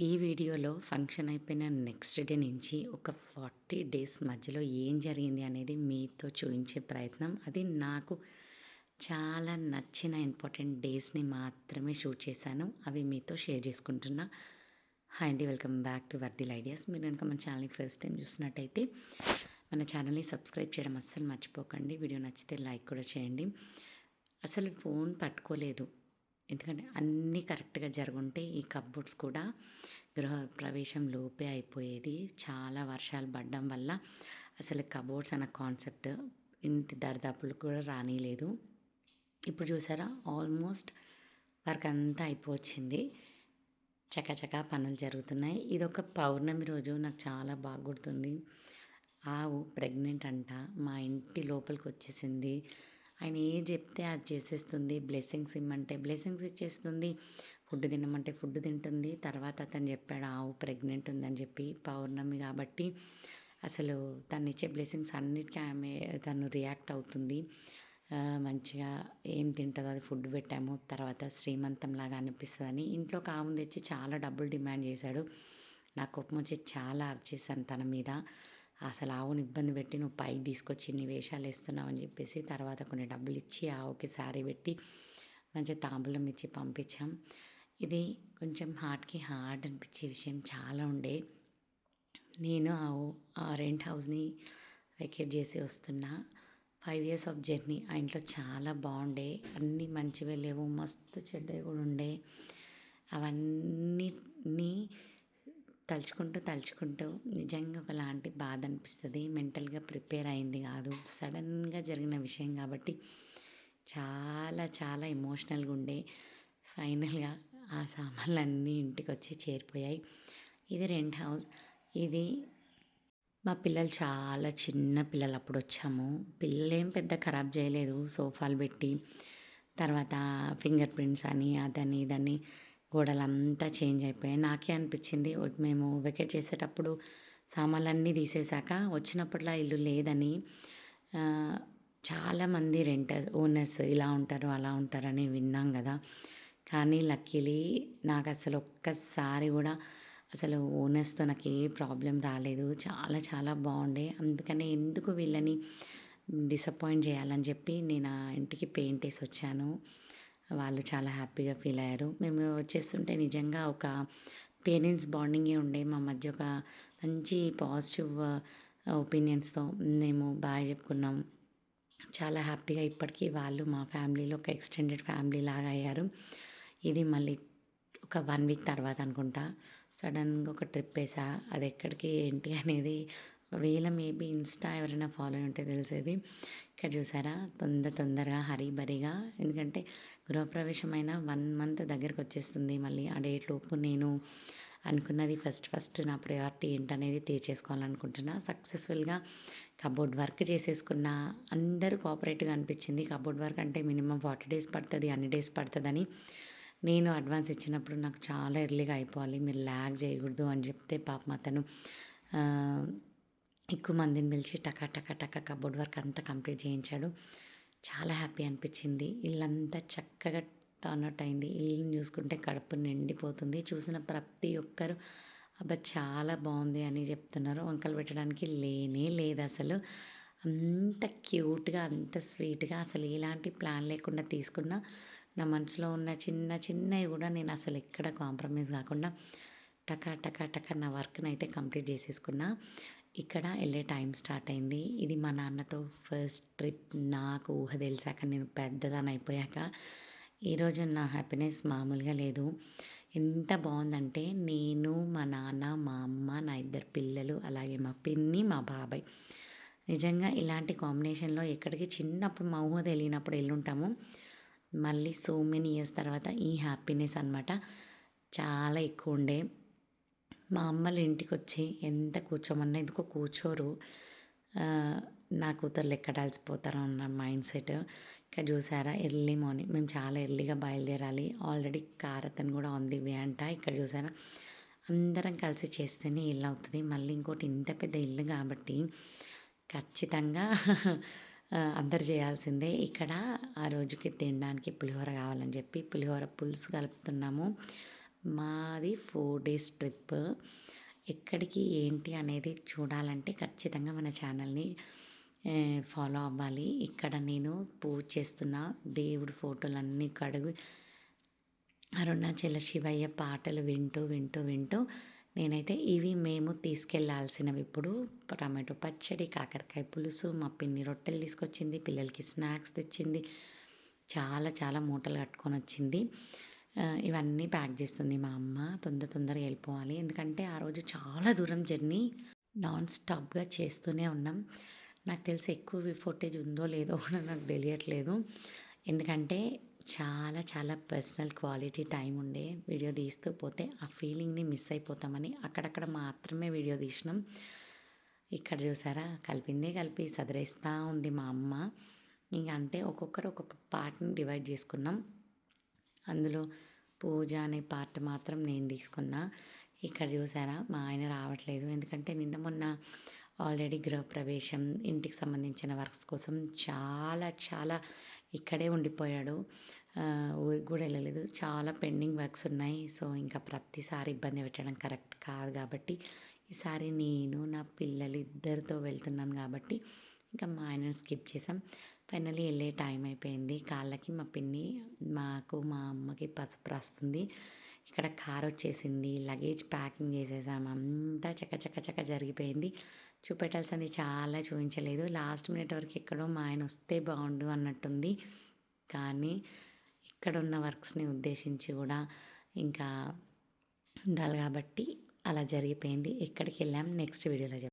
ఈ వీడియోలో ఫంక్షన్ అయిపోయిన నెక్స్ట్ డే నుంచి ఒక 40 డేస్ మధ్యలో ఏం జరిగింది అనేది మీతో చూపించే ప్రయత్నం. అది నాకు చాలా నచ్చిన ఇంపార్టెంట్ డేస్‌ని మాత్రమే షూట్ చేశాను. అవి మీతో షేర్ చేసుకుంటున్నా. హాయ్ అండి. వెల్కమ్ బ్యాక్ టు వర్ధిల్ ఐడియాస్. మీరు గనుక మన ఛానల్‌ని ఫస్ట్ టైం చూస్తున్నట్టయితే మన ఛానల్‌ని సబ్స్క్రైబ్ చేయడం అస్సలు మర్చిపోకండి. వీడియో నచ్చితే లైక్ కూడా చేయండి. అసలు ఫోన్ పట్టుకోలేదు. ఎందుకంటే అన్నీ కరెక్ట్‌గా జరుగుంటే ఈ కప్‌బోర్డ్స్ కూడా గృహప్రవేశం లోపే అయిపోయేది. చాలా వర్షాలు పడడం వల్ల అసలు కబోర్డ్స్ అన్న కాన్సెప్ట్ ఇంటి దరిదాపులకు కూడా రానీయలేదు. ఇప్పుడు చూసారా, ఆల్మోస్ట్ వర్క్ అంతా అయిపోవచ్చింది. చకచకా పనులు జరుగుతున్నాయి. ఇదొక పౌర్ణమి రోజు నాకు చాలా బాగా గుర్తుంది. ఆవు ప్రెగ్నెంట్ అంట. మా ఇంటి లోపలికి వచ్చేసింది. ఆయన ఏది చెప్తే అది చేసేస్తుంది. బ్లెస్సింగ్స్ ఇమ్మంటే బ్లెస్సింగ్స్ ఇచ్చేస్తుంది. ఫుడ్ తినమంటే ఫుడ్ తింటుంది. తర్వాత అతను చెప్పాడు ఆవు ప్రెగ్నెంట్ ఉందని చెప్పి. పౌర్ణమి కాబట్టి అసలు తను ఇచ్చే బ్లెస్సింగ్స్ అన్నిటికీ తను రియాక్ట్ అవుతుంది. మంచిగా ఏం తింటుందో అది ఫుడ్ పెట్టాము. తర్వాత శ్రీమంతంలాగా అనిపిస్తుందని ఇంట్లో ఒక ఆవును తెచ్చి చాలా డబ్బులు డిమాండ్ చేశాడు. నాకు కోపం వచ్చి చాలా అరిచేసాను తన మీద. అసలు ఆవుని ఇబ్బంది పెట్టి నువ్వు పైకి తీసుకొచ్చి ఇన్ని వేషాలు వేస్తున్నావు అని చెప్పేసి తర్వాత కొన్ని డబ్బులు ఇచ్చి ఆవుకి శారీ పెట్టి మంచి తాంబూలం ఇచ్చి పంపించాం. ఇది కొంచెం హార్ట్కి హార్డ్ అనిపించే విషయం చాలా ఉండే. నేను ఆ రెంట్ హౌస్ని వెకేట్ చేసి వస్తున్నా. 5 ఇయర్స్ ఆఫ్ జర్నీ. ఆ ఇంట్లో చాలా బాగుండే. అన్నీ మంచివే లేవు, మస్తు చెడ్డవి కూడా ఉండే. అవన్నీ తలుచుకుంటూ నిజంగా ఒకలాంటి బాధ అనిపిస్తుంది. మెంటల్గా ప్రిపేర్ అయింది కాదు, సడన్గా జరిగిన విషయం కాబట్టి చాలా చాలా ఎమోషనల్గా ఉండే. ఫైనల్గా ఆ సామాన్లన్నీ ఇంటికి వచ్చి చేరిపోయాయి. ఇది రెంట్ హౌస్. ఇది మా పిల్లలు చాలా చిన్న పిల్లలు అప్పుడు వచ్చాము. పిల్లలేం పెద్ద ఖరాబ్ చేయలేదు. సోఫాలు పెట్టి తర్వాత ఫింగర్ ప్రింట్స్ అని అదని ఇదని గోడలంతా చేంజ్ అయిపోయాయి. నాకే అనిపించింది మేము వెకేట్ చేసేటప్పుడు సామాన్లన్నీ తీసేసాక వచ్చినప్పట్లా ఇల్లు లేదని. చాలామంది ఓనర్స్ ఇలా ఉంటారు అలా ఉంటారని విన్నాం కదా. కానీ లక్కీలీ నాకు అసలు ఒక్కసారి కూడా అసలు ఓనర్స్తో నాకు ఏ ప్రాబ్లం రాలేదు. చాలా చాలా బాగుండే. అందుకని ఎందుకు వీళ్ళని డిసప్పాయింట్ చేయాలని చెప్పి నేను ఆ ఇంటికి పెయింట్ వేసి వచ్చాను. వాళ్ళు చాలా హ్యాపీగా ఫీల్ అయ్యారు. మేము వచ్చేస్తుంటే నిజంగా ఒక పేరెంట్స్ బాండింగే ఉండే మా మధ్య. ఒక మంచి పాజిటివ్ ఒపీనియన్స్తో మేము బాగా చెప్పుకున్నాం. చాలా హ్యాపీగా ఇప్పటికీ వాళ్ళు మా ఫ్యామిలీలో ఒక ఎక్స్టెండెడ్ ఫ్యామిలీ లాగా అయ్యారు. ఇది మళ్ళీ ఒక 1 వీక్ తర్వాత అనుకుంటా సడన్గా ఒక ట్రిప్ వేసా. అది ఎక్కడికి ఏంటి అనేది ఒకవేళ మేబీ ఇన్స్టా ఎవరైనా ఫాలో అయి ఉంటే తెలిసేది. ఇక్కడ చూసారా, తొందరగా హరీబరీగా, ఎందుకంటే గృహప్రవేశమైన 1 మంత్ దగ్గరకు వచ్చేస్తుంది. మళ్ళీ ఆ డేట్ లోపు నేను అనుకున్నది ఫస్ట్ నా ప్రయారిటీ ఏంటనేది తీర్చేసుకోవాలనుకుంటున్నా. సక్సెస్ఫుల్గా కబోర్డ్ వర్క్ చేసేసుకున్న. అందరూ కోఆపరేటివ్గా అనిపించింది. కబోర్డ్ వర్క్ అంటే మినిమం 40 డేస్ పడుతుంది, అన్ని డేస్ పడుతుందని నేను అడ్వాన్స్ ఇచ్చినప్పుడు నాకు చాలా ఎర్లీగా అయిపోవాలి, మీరు ల్యాగ్ చేయకూడదు అని చెప్తే పాపం అతను ఎక్కువ మందిని పిలిచి టక కబోర్డ్ వర్క్ అంతా కంప్లీట్ చేయించాడు. చాలా హ్యాపీ అనిపించింది. ఇల్లంతా చక్కగా టర్న్అవుట్ అయింది. ఇల్లుని చూసుకుంటే కడుపు నిండిపోతుంది. చూసిన ప్రతి ఒక్కరు అబ్బా చాలా బాగుంది అని చెప్తున్నారు. వంకలు పెట్టడానికి లేనే లేదు అసలు. అంత క్యూట్గా, అంత స్వీట్గా, అసలు ఎలాంటి ప్లాన్ లేకుండా తీసుకున్న నా మనసులో ఉన్న చిన్నవి కూడా నేను అసలు ఎక్కడ కాంప్రమైజ్ కాకుండా టక నా వర్క్ని అయితే కంప్లీట్ చేసేసుకున్నా. ఇక్కడ వెళ్ళే టైం స్టార్ట్ అయింది. ఇది మా నాన్నతో ఫస్ట్ ట్రిప్. నాకు ఊహ తెలిసాక, నేను పెద్దదాన్ని అయిపోయాక. ఈరోజు నా హ్యాపీనెస్ మామూలుగా లేదు. ఎంత బాగుందంటే నేను, మా నాన్న, మా అమ్మ, నా 2 పిల్లలు, అలాగే మా పిన్ని, మా బాబాయ్. నిజంగా ఇలాంటి కాంబినేషన్లో ఎక్కడికి చిన్నప్పుడు మా ఊహ తెలియనప్పుడు వెళ్ళుంటాము. మళ్ళీ సో మెనీ ఇయర్స్ తర్వాత ఈ హ్యాపీనెస్ అనమాట చాలా ఎక్కువ ఉండే. మా అమ్మలు ఇంటికి వచ్చి ఎంత కూర్చోమన్నా ఎందుకో కూర్చోరు. నా కూతుర్లు ఎక్కడ అలసిపోతారో అన్న మైండ్ సెట్. ఇక్కడ చూసారా, ఎర్లీ మార్నింగ్ మేము చాలా ఎర్లీగా బయలుదేరాలి. ఆల్రెడీ కార్ అతను కూడా ఆన్ ది వే అంట. ఇక్కడ చూసారా, అందరం కలిసి చేస్తేనే ఇల్లు అవుతుంది. మళ్ళీ ఇంకోటి ఇంత పెద్ద ఇల్లు కాబట్టి ఖచ్చితంగా అందరు చేయాల్సిందే. ఇక్కడ ఆ రోజుకి తినడానికి పులిహోర కావాలని చెప్పి పులిహోర పులుసు కలుపుతున్నాము. మాది 4 డేస్ ట్రిప్. ఎక్కడికి ఏంటి అనేది చూడాలంటే ఖచ్చితంగా మన ఛానల్‌ని ఫాలో అవ్వాలి. ఇక్కడ నేను పూజ చేస్తున్న దేవుడి ఫోటోలన్నీ కడిగి అరుణాచల శివయ్య పాటలు వింటూ నేనైతే ఇవి మేము తీసుకెళ్ళాల్సినవి ఇప్పుడు టమాటో పచ్చడి, కాకరకాయ పులుసు, మా పిన్ని రొట్టెలు తీసుకొచ్చింది, పిల్లలకి స్నాక్స్ తెచ్చింది. చాలా మూటలు కట్టుకొనొచ్చింది. ఇవన్నీ ప్యాక్ చేస్తుంది మా అమ్మ. తొందరగా వెళ్ళిపోవాలి. ఎందుకంటే ఆ రోజు చాలా దూరం జర్నీ నాన్ స్టాప్‌గా చేస్తూనే ఉన్నాం. నాకు తెలిసి ఎక్కువ ఫుటేజ్ ఉందో లేదో కూడా నాకు తెలియట్లేదు. ఎందుకంటే చాలా పర్సనల్ క్వాలిటీ టైం ఉండే వీడియో తీస్తూ పోతే ఆ ఫీలింగ్‌ని మిస్ అయిపోతామని అక్కడక్కడ మాత్రమే వీడియో తీసినాం. ఇక్కడ చూసారా కలిపి సదిరేస్తా ఉంది మా అమ్మ. ఇంక అంతే ఒక్కొక్కరు ఒక్కొక్క పార్ట్‌ని డివైడ్ చేసుకున్నాం. అందులో పూజ అనే పార్ట్ మాత్రం నేను తీసుకున్నా. ఇక్కడ చూసారా మా ఆయన రావట్లేదు. ఎందుకంటే నిన్న మొన్న ఆల్రెడీ గృహప్రవేశం, ఇంటికి సంబంధించిన వర్క్స్ కోసం చాలా ఇక్కడే ఉండిపోయాడు. ఊరికి కూడా వెళ్ళలేదు. చాలా పెండింగ్ వర్క్స్ ఉన్నాయి. సో, ఇంకా ప్రతిసారి ఇబ్బంది పెట్టడం కరెక్ట్ కాదు కాబట్టి ఈసారి నేను, నా పిల్లలు ఇద్దరితో వెళ్తున్నాను కాబట్టి ఇంకా మా ఆయనను స్కిప్ చేసాం. ఫైనల్లీ వెళ్ళే టైం అయిపోయింది. కాళ్ళకి మా పిన్ని మాకు మా అమ్మకి పసుపు రాస్తుంది. ఇక్కడ కార్ వచ్చేసింది. లగేజ్ ప్యాకింగ్ చేసేసాం. అంతా చక జరిగిపోయింది. చూపెట్టాల్సింది చాలా చూపించలేదు. లాస్ట్ మినిట్ వరకు ఎక్కడో మా ఆయన వస్తే బాగుండు అన్నట్టుంది. కానీ ఇక్కడున్న వర్క్స్ని ఉద్దేశించి కూడా ఇంకా ఉండాలి కాబట్టి అలా జరిగిపోయింది. ఎక్కడికి వెళ్ళాం నెక్స్ట్ వీడియోలో చెప్తాను.